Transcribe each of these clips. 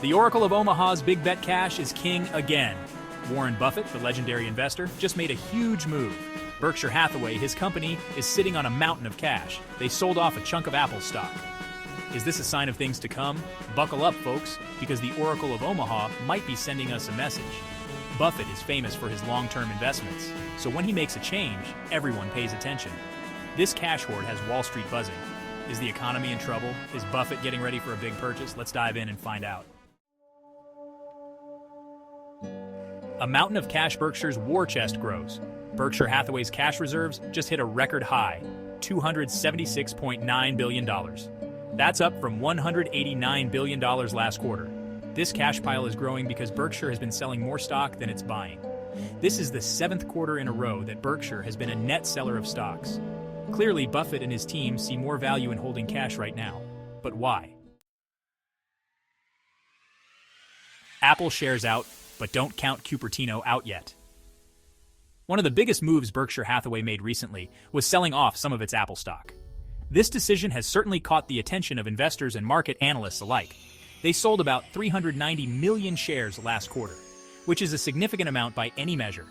The Oracle of Omaha's big bet cash is king again. Warren Buffett, the legendary investor, just made a huge move. Berkshire Hathaway, his company, is sitting on a mountain of cash. They sold off a chunk of Apple stock. Is this a sign of things to come? Buckle up, folks, because the Oracle of Omaha might be sending us a message. Buffett is famous for his long-term investments, so when he makes a change, everyone pays attention. This cash hoard has Wall Street buzzing. Is the economy in trouble? Is Buffett getting ready for a big purchase? Let's dive in and find out. A mountain of cash Berkshire's war chest grows. Berkshire Hathaway's cash reserves just hit a record high, $276.9 billion. That's up from $189 billion last quarter. This cash pile is growing because Berkshire has been selling more stock than it's buying. This is the 7th quarter in a row that Berkshire has been a net seller of stocks. Clearly, Buffett and his team see more value in holding cash right now. But why? Apple shares out, but don't count Cupertino out yet. One of the biggest moves Berkshire Hathaway made recently was selling off some of its Apple stock. This decision has certainly caught the attention of investors and market analysts alike. They sold about 390 million shares last quarter, which is a significant amount by any measure.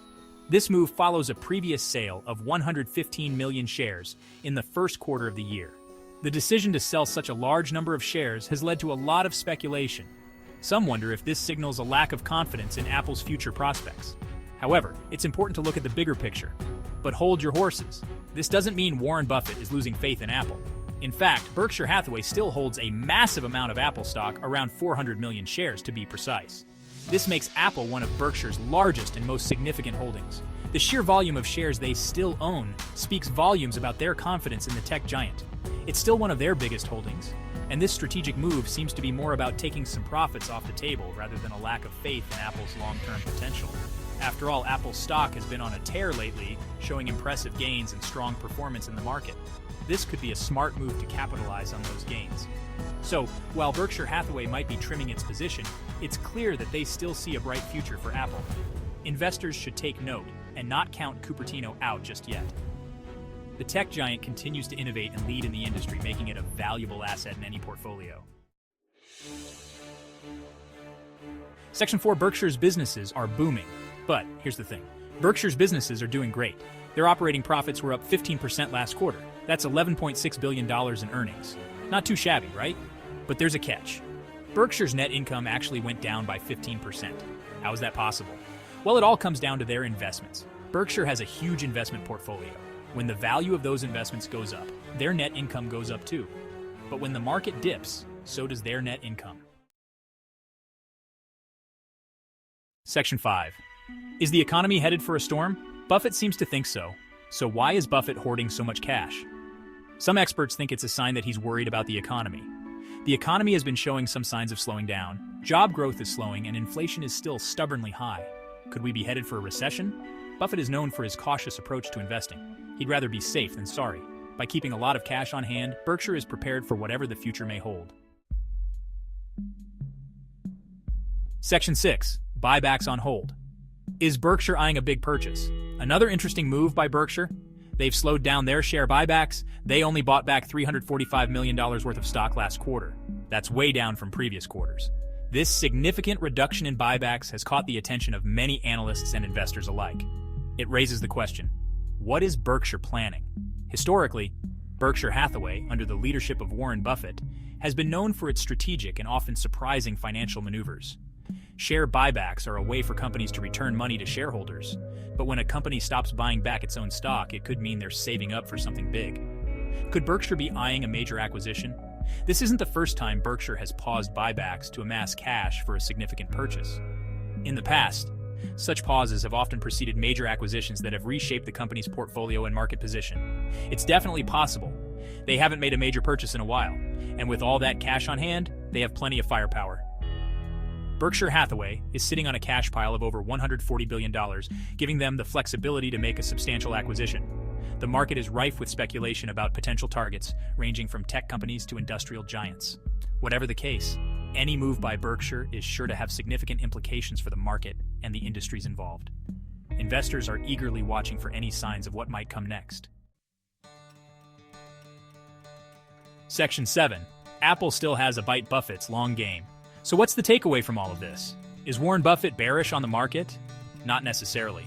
This move follows a previous sale of 115 million shares in the first quarter of the year. The decision to sell such a large number of shares has led to a lot of speculation. Some wonder if this signals a lack of confidence in Apple's future prospects. However, it's important to look at the bigger picture. But hold your horses. This doesn't mean Warren Buffett is losing faith in Apple. In fact, Berkshire Hathaway still holds a massive amount of Apple stock, around 400 million shares to be precise. This makes Apple one of Berkshire's largest and most significant holdings. The sheer volume of shares they still own speaks volumes about their confidence in the tech giant. It's still one of their biggest holdings, and this strategic move seems to be more about taking some profits off the table rather than a lack of faith in Apple's long-term potential. After all, Apple's stock has been on a tear lately, showing impressive gains and strong performance in the market. This could be a smart move to capitalize on those gains. So, while Berkshire Hathaway might be trimming its position, it's clear that they still see a bright future for Apple. Investors should take note and not count Cupertino out just yet. The tech giant continues to innovate and lead in the industry, making it a valuable asset in any portfolio. Section 4: Berkshire's businesses are booming. But here's the thing. Berkshire's businesses are doing great. Their operating profits were up 15% last quarter. That's $11.6 billion in earnings. Not too shabby, right? But there's a catch. Berkshire's net income actually went down by 15%. How is that possible? Well, it all comes down to their investments. Berkshire has a huge investment portfolio. When the value of those investments goes up, their net income goes up too. But when the market dips, so does their net income. Section 5. Is the economy headed for a storm? Buffett seems to think so. So why is Buffett hoarding so much cash? Some experts think it's a sign that he's worried about the economy. The economy has been showing some signs of slowing down. Job growth is slowing and inflation is still stubbornly high. Could we be headed for a recession? Buffett is known for his cautious approach to investing. He'd rather be safe than sorry. By keeping a lot of cash on hand, Berkshire is prepared for whatever the future may hold. Section 6. Buybacks on hold. Is Berkshire eyeing a big purchase? Another interesting move by Berkshire? They've slowed down their share buybacks. They only bought back $345 million worth of stock last quarter. That's way down from previous quarters. This significant reduction in buybacks has caught the attention of many analysts and investors alike. It raises the question, what is Berkshire planning? Historically, Berkshire Hathaway, under the leadership of Warren Buffett, has been known for its strategic and often surprising financial maneuvers. Share buybacks are a way for companies to return money to shareholders, but when a company stops buying back its own stock, it could mean they're saving up for something big. Could Berkshire be eyeing a major acquisition? This isn't the first time Berkshire has paused buybacks to amass cash for a significant purchase. In the past, such pauses have often preceded major acquisitions that have reshaped the company's portfolio and market position. It's definitely possible. They haven't made a major purchase in a while, and with all that cash on hand, they have plenty of firepower. Berkshire Hathaway is sitting on a cash pile of over $140 billion, giving them the flexibility to make a substantial acquisition. The market is rife with speculation about potential targets, ranging from tech companies to industrial giants. Whatever the case, any move by Berkshire is sure to have significant implications for the market and the industries involved. Investors are eagerly watching for any signs of what might come next. Section 7. Apple still has a bite Buffett's long game. So what's the takeaway from all of this? Is Warren Buffett bearish on the market? Not necessarily.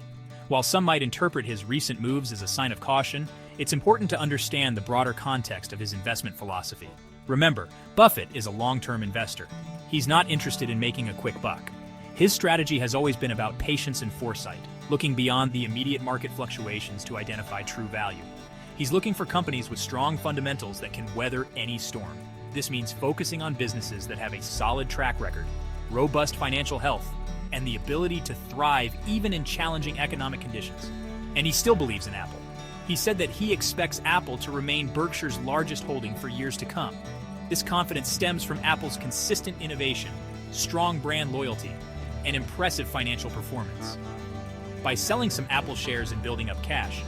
While some might interpret his recent moves as a sign of caution, it's important to understand the broader context of his investment philosophy. Remember, Buffett is a long-term investor. He's not interested in making a quick buck. His strategy has always been about patience and foresight, looking beyond the immediate market fluctuations to identify true value. He's looking for companies with strong fundamentals that can weather any storm. This means focusing on businesses that have a solid track record, robust financial health, and the ability to thrive even in challenging economic conditions. And he still believes in Apple. He said that he expects Apple to remain Berkshire's largest holding for years to come. This confidence stems from Apple's consistent innovation, strong brand loyalty, and impressive financial performance. By selling some Apple shares and building up cash,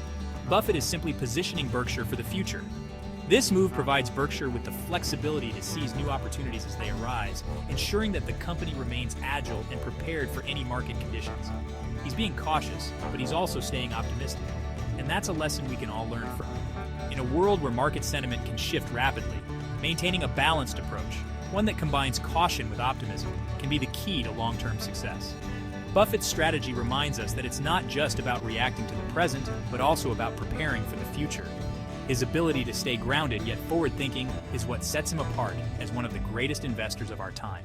Buffett is simply positioning Berkshire for the future. This move provides Berkshire with the flexibility to seize new opportunities as they arise, ensuring that the company remains agile and prepared for any market conditions. He's being cautious, but he's also staying optimistic. And that's a lesson we can all learn from. In a world where market sentiment can shift rapidly, maintaining a balanced approach, one that combines caution with optimism, can be the key to long-term success. Buffett's strategy reminds us that it's not just about reacting to the present, but also about preparing for the future. His ability to stay grounded yet forward-thinking is what sets him apart as one of the greatest investors of our time.